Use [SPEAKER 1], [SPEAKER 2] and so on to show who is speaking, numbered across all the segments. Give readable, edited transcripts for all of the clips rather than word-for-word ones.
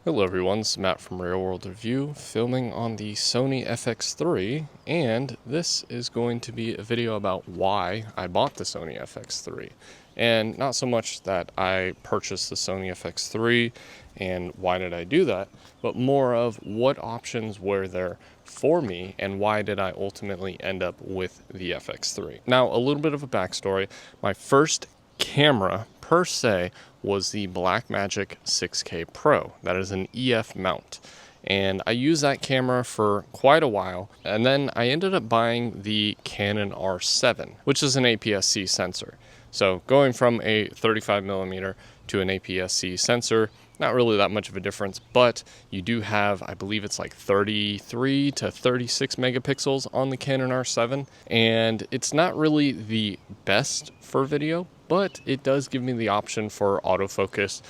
[SPEAKER 1] Hello everyone, this is Matt from Real World Review, filming on the Sony FX3, and this is going to be a video about why I bought the Sony FX3. And not so much that I purchased the Sony FX3 and why did I do that, but more of what options were there for me and why did I ultimately end up with the FX3. Now, a little bit of a backstory. My first camera per se was the Blackmagic 6K Pro. That is an EF mount. And I used that camera for quite a while. And then I ended up buying the Canon R7, which is an APS-C sensor. So going from a 35mm to an APS-C sensor, not really that much of a difference, but you do have, I believe it's like 33 to 36 megapixels on the Canon R7. And it's not really the best for video, but it does give me the option for autofocus,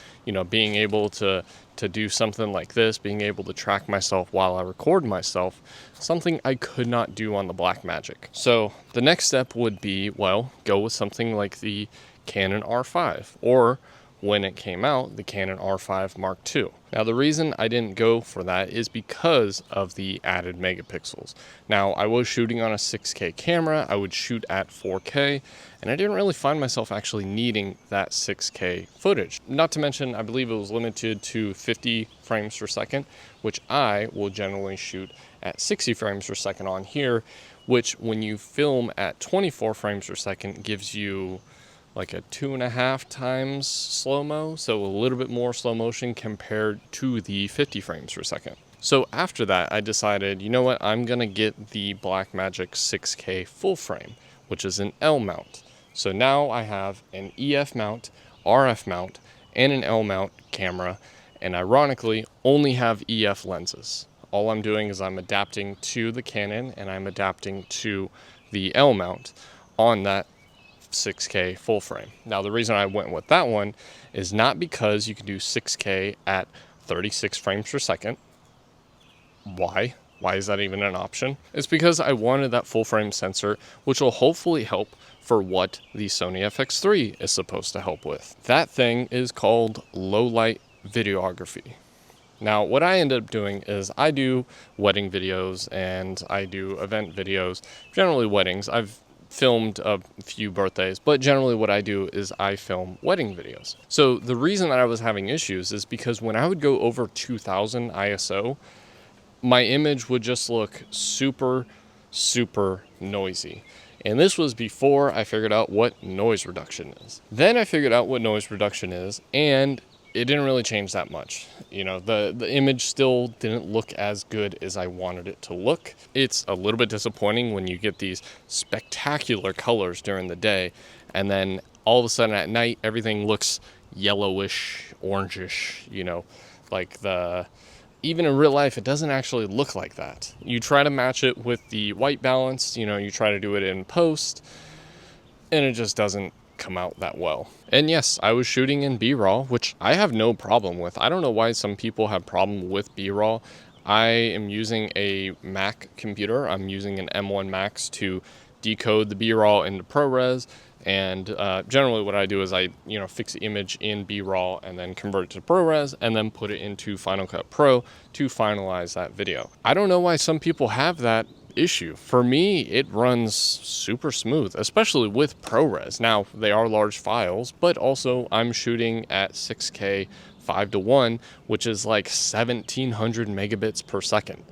[SPEAKER 1] being able to do something like this, being able to track myself while I record myself, something I could not do on the Blackmagic. So the next step would be, well, go with something like the Canon R5, or when it came out, the Canon R5 Mark II. Now, the reason I didn't go for that is because of the added megapixels. Now, I was shooting on a 6K camera, I would shoot at 4K, and I didn't really find myself actually needing that 6K footage. Not to mention, I believe it was limited to 50 frames per second, which I will generally shoot at 60 frames per second on here, which when you film at 24 frames per second gives you like a 2.5 times slow-mo, so a little bit more slow motion compared to the 50 frames per second. So after that, I decided, you know what, I'm gonna get the Blackmagic 6K full frame, which is an L mount. So now I have an EF mount, RF mount, and an L mount camera, and ironically, only have EF lenses. All I'm doing is I'm adapting to the Canon, and I'm adapting to the L mount on that 6K full frame. Now, the reason I went with that one is not because you can do 6K at 36 frames per second. Why is that even an option? It's because I wanted that full frame sensor, which will hopefully help for what the Sony FX3 is supposed to help with. That thing is called low light videography. Now, what I end up doing is I do wedding videos and I do event videos, generally weddings. I've filmed a few birthdays, but generally what I do is I film wedding videos. So the reason that I was having issues is because when I would go over 2000 ISO, my image would just look super noisy. And this was before I figured out what noise reduction is. Then I figured out what noise reduction is, and it didn't really change that much. The image still didn't look as good as I wanted it to look. It's a little bit disappointing when you get these spectacular colors during the day, and then all of a sudden at night, everything looks yellowish, orangish, even in real life, it doesn't actually look like that. You try to match it with the white balance, you try to do it in post, and it just doesn't come out that well. And yes, I was shooting in B-raw, which I have no problem with. I don't know why some people have problem with B-raw. I am using a Mac computer. I'm using an M1 Max to decode the B-raw into ProRes. And generally what I do is I fix the image in B-raw and then convert it to ProRes and then put it into Final Cut Pro to finalize that video. I don't know why some people have that issue. For me, it runs super smooth, especially with ProRes. Now, they are large files, but also I'm shooting at 6K 5:1, which is like 1700 megabits per second.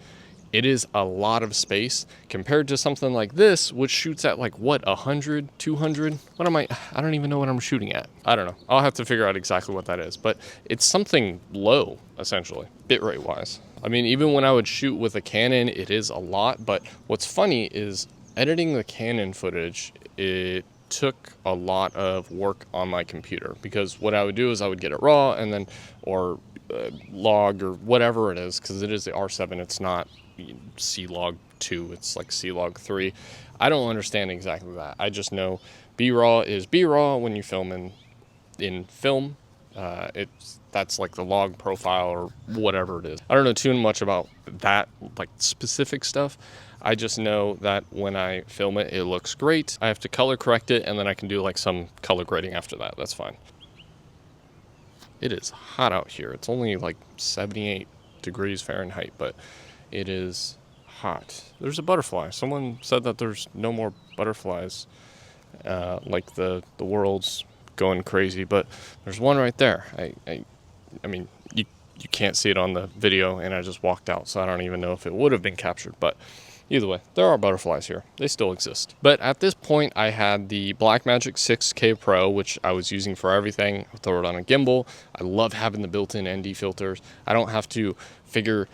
[SPEAKER 1] It is a lot of space compared to something like this, which shoots at like, what, 100, 200? I don't even know what I'm shooting at. I don't know. I'll have to figure out exactly what that is, but it's something low, essentially, bitrate wise. I mean, even when I would shoot with a Canon, it is a lot, but what's funny is editing the Canon footage, it took a lot of work on my computer, because what I would do is I would get it raw and then, or log or whatever it is, because it is the R7, it's not C-Log 2, it's like C-Log 3. I don't understand exactly that. I just know B-raw is B-raw when you film in film. That's like the log profile or whatever it is. I don't know too much about that, like specific stuff. I just know that when I film it, it looks great. I have to color correct it, and then I can do like some color grading after that. That's fine. It is hot out here. It's only like 78 degrees Fahrenheit, but it is hot. There's a butterfly. Someone said that there's no more butterflies, like the world's going crazy, but there's one right there. I mean, you can't see it on the video, and I just walked out, so I don't even know if it would have been captured, but either way, there are butterflies here. They still exist. But at this point, I had the Blackmagic 6K Pro, which I was using for everything. I throw it on a gimbal. I love having the built-in ND filters. I don't have to figure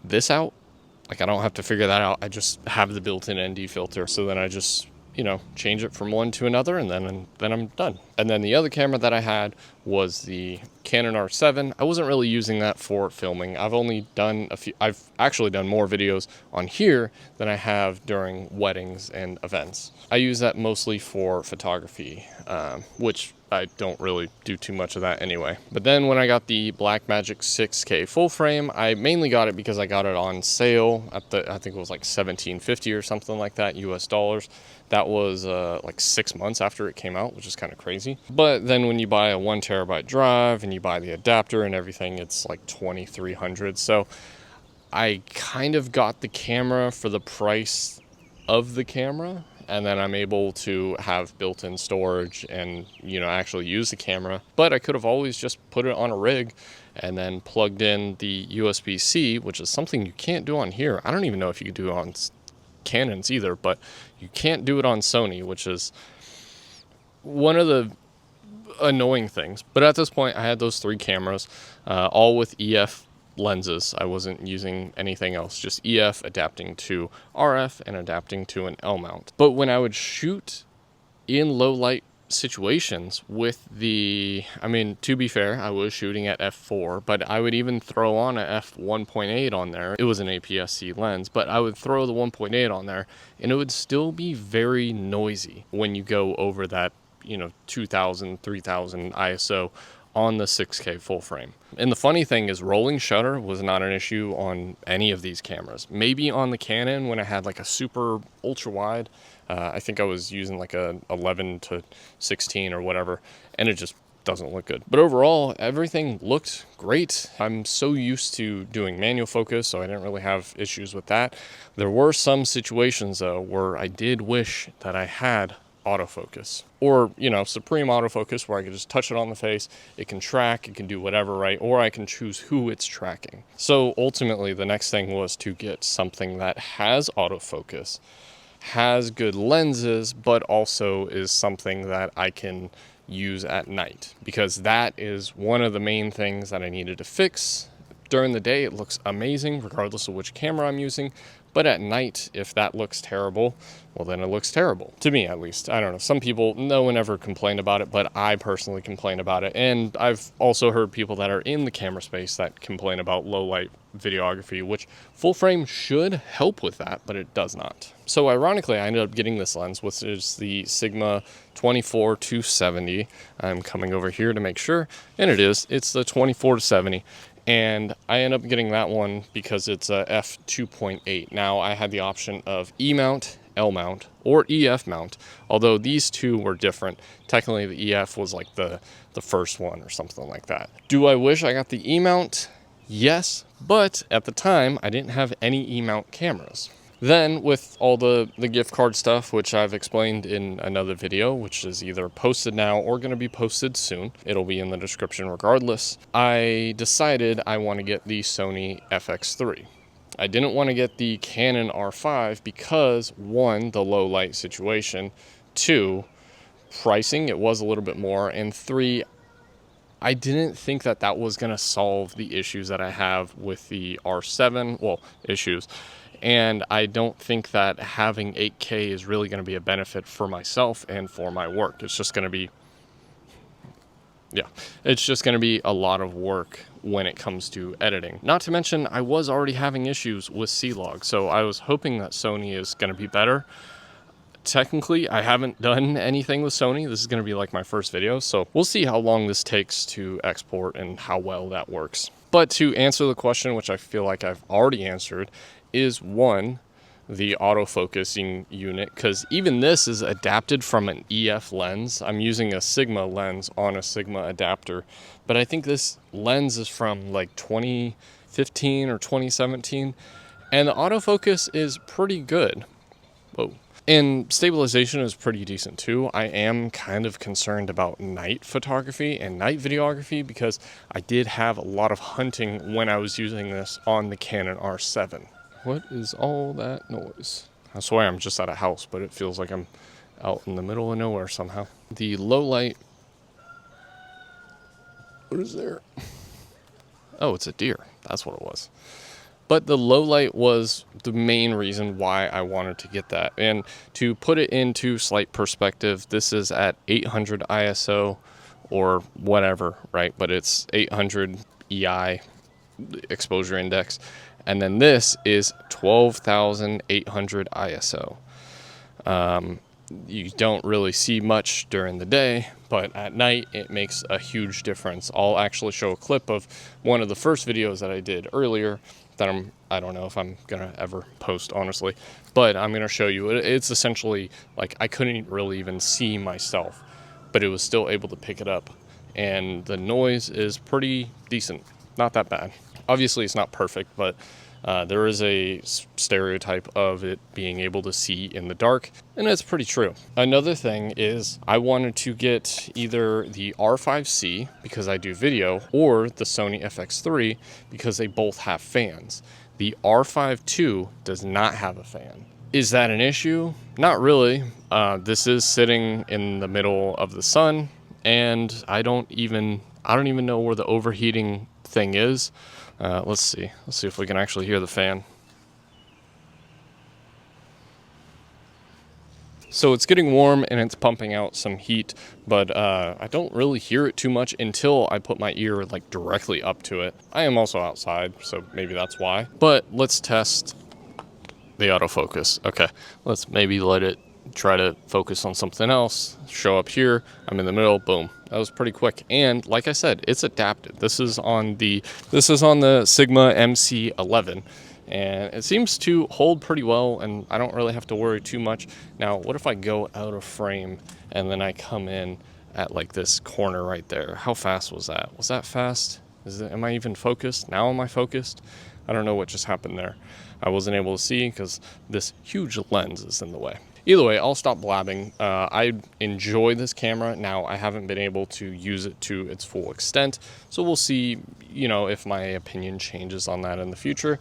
[SPEAKER 1] this out. Like, I don't have to figure that out. I just have the built-in ND filter. So then I just, you know, change it from one to another, and then I'm done. And then the other camera that I had was the Canon R7. I wasn't really using that for filming. I've actually done more videos on here than I have during weddings and events. I use that mostly for photography, which I don't really do too much of that anyway. But then when I got the Blackmagic 6K full frame, I mainly got it because I got it on sale at I think it was like $17.50 or something like that, US dollars. That was like 6 months after it came out, which is kind of crazy. But then when you buy a 1 terabyte drive and you buy the adapter and everything, it's like $2,300. So I kind of got the camera for the price of the camera, and then I'm able to have built-in storage and, you know, actually use the camera. But I could have always just put it on a rig and then plugged in the USB-C, which is something you can't do on here. I don't even know if you could do it on Canons either, but you can't do it on Sony, which is one of the annoying things. But at this point, I had those 3 cameras, all with EF lenses. I wasn't using anything else, just EF adapting to RF and adapting to an L mount. But when I would shoot in low light situations with to be fair, I was shooting at f4, but I would even throw on a f1.8 on there. It was an APS-C lens, but I would throw the 1.8 on there, and it would still be very noisy when you go over that, 2000, 3000 ISO on the 6K full frame. And the funny thing is, rolling shutter was not an issue on any of these cameras. Maybe on the Canon when I had like a super ultra wide, I think I was using like a 11 to 16 or whatever, and it just doesn't look good. But overall, everything looked great. I'm so used to doing manual focus, so I didn't really have issues with that. There were some situations though where I did wish that I had autofocus, or supreme autofocus, where I can just touch it on the face, it can track, it can do whatever, right? Or I can choose who it's tracking. So ultimately the next thing was to get something that has autofocus, has good lenses, but also is something that I can use at night, because that is one of the main things that I needed to fix. During the day it looks amazing regardless of which camera I'm using, but at night, if that looks terrible, well, then it looks terrible. To me, at least. I don't know. Some people, no one ever complained about it, but I personally complain about it. And I've also heard people that are in the camera space that complain about low light videography, which full frame should help with that, but it does not. So ironically, I ended up getting this lens, which is the Sigma 24-70. I'm coming over here to make sure, and it's the 24-70. And I end up getting that one because it's a f2.8. Now, I had the option of E mount, L mount, or EF mount, although these two were different. Technically, the EF was like the first one or something like that. Do I wish I got the E mount? Yes, but at the time, I didn't have any E mount cameras. Then, with all the gift card stuff, which I've explained in another video, which is either posted now or going to be posted soon, it'll be in the description regardless, I decided I want to get the Sony FX3. I didn't want to get the Canon R5 because, 1, the low light situation, 2, pricing, it was a little bit more, and 3, I didn't think that was going to solve the issues that I have with the R7, well, issues. And I don't think that having 8K is really going to be a benefit for myself and for my work. It's just going to be, it's just going to be a lot of work when it comes to editing. Not to mention, I was already having issues with C-Log, so I was hoping that Sony is going to be better. Technically, I haven't done anything with Sony. This is going to be like my first video, so we'll see how long this takes to export and how well that works. But to answer the question, which I feel like I've already answered, is 1, the autofocusing unit, because even this is adapted from an EF lens. I'm using a Sigma lens on a Sigma adapter, but I think this lens is from like 2015 or 2017, and the autofocus is pretty good. Whoa. And stabilization is pretty decent too. I am kind of concerned about night photography and night videography because I did have a lot of hunting when I was using this on the Canon R7. What is all that noise? I swear I'm just at a house, but it feels like I'm out in the middle of nowhere somehow. The low light. What is there? Oh, it's a deer. That's what it was. But the low light was the main reason why I wanted to get that. And to put it into slight perspective, this is at 800 ISO or whatever, right? But it's 800 EI exposure index. And then this is 12,800 ISO. You don't really see much during the day, but at night it makes a huge difference. I'll actually show a clip of one of the first videos that I did earlier that I don't know if I'm gonna ever post, honestly, but I'm gonna show you. It's essentially like I couldn't really even see myself, but it was still able to pick it up, and the noise is pretty decent, not that bad. Obviously it's not perfect, but there is a stereotype of it being able to see in the dark, and it's pretty true. Another thing is I wanted to get either the R5C because I do video, or the Sony FX3 because they both have fans. The R5 II does not have a fan. Is that an issue? Not really. This is sitting in the middle of the sun, and I don't even know where the overheating thing is. Let's see if we can actually hear the fan. So it's getting warm and it's pumping out some heat, but I don't really hear it too much until I put my ear like directly up to it. I am also outside, so maybe that's why. But let's test the autofocus. Okay, let's maybe let it try to focus on something else. Show up here, I'm in the middle, boom. That was pretty quick. And like I said, it's adapted. This is on the Sigma MC11, and it seems to hold pretty well, and I don't really have to worry too much. Now, what if I go out of frame and then I come in at like this corner right there? How fast was that? Was that fast? Am I even focused? Now am I focused? I don't know what just happened there. I wasn't able to see because this huge lens is in the way. Either way, I'll stop blabbing. I enjoy this camera. Now, I haven't been able to use it to its full extent, so we'll see, if my opinion changes on that in the future.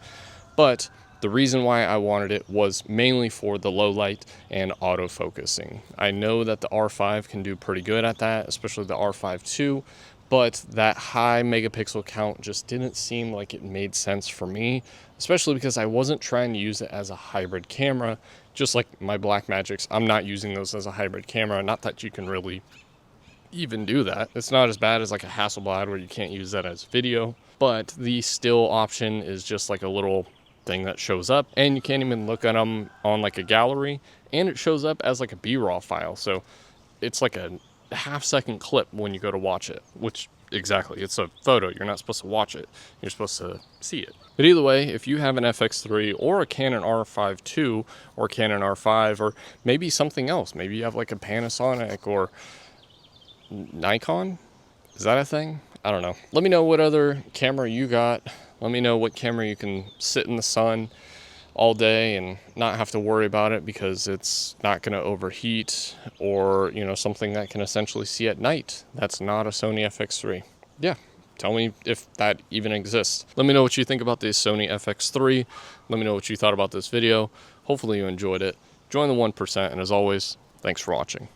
[SPEAKER 1] But the reason why I wanted it was mainly for the low light and autofocusing. I know that the R5 can do pretty good at that, especially the R5 II, but that high megapixel count just didn't seem like it made sense for me, especially because I wasn't trying to use it as a hybrid camera. Just like my Blackmagics, I'm not using those as a hybrid camera. Not that you can really even do that. It's not as bad as like a Hasselblad where you can't use that as video, but the still option is just like a little thing that shows up, and you can't even look at them on like a gallery, and it shows up as like a B-raw file. So it's like a half-second clip when you go to watch it, which exactly, it's a photo. You're not supposed to watch it. You're supposed to see it. But either way, if you have an FX3 or a Canon R5 II or Canon R5, or maybe something else, maybe you have like a Panasonic or Nikon, is that a thing? I don't know. Let me know what other camera you got. Let me know what camera you can sit in the sun all day and not have to worry about it because it's not going to overheat, or something that can essentially see at night that's not a Sony FX3. Yeah, tell me if that even exists. Let me know what you think about the Sony FX3. Let me know what you thought about this video. Hopefully you enjoyed it. Join the 1%, and as always, thanks for watching.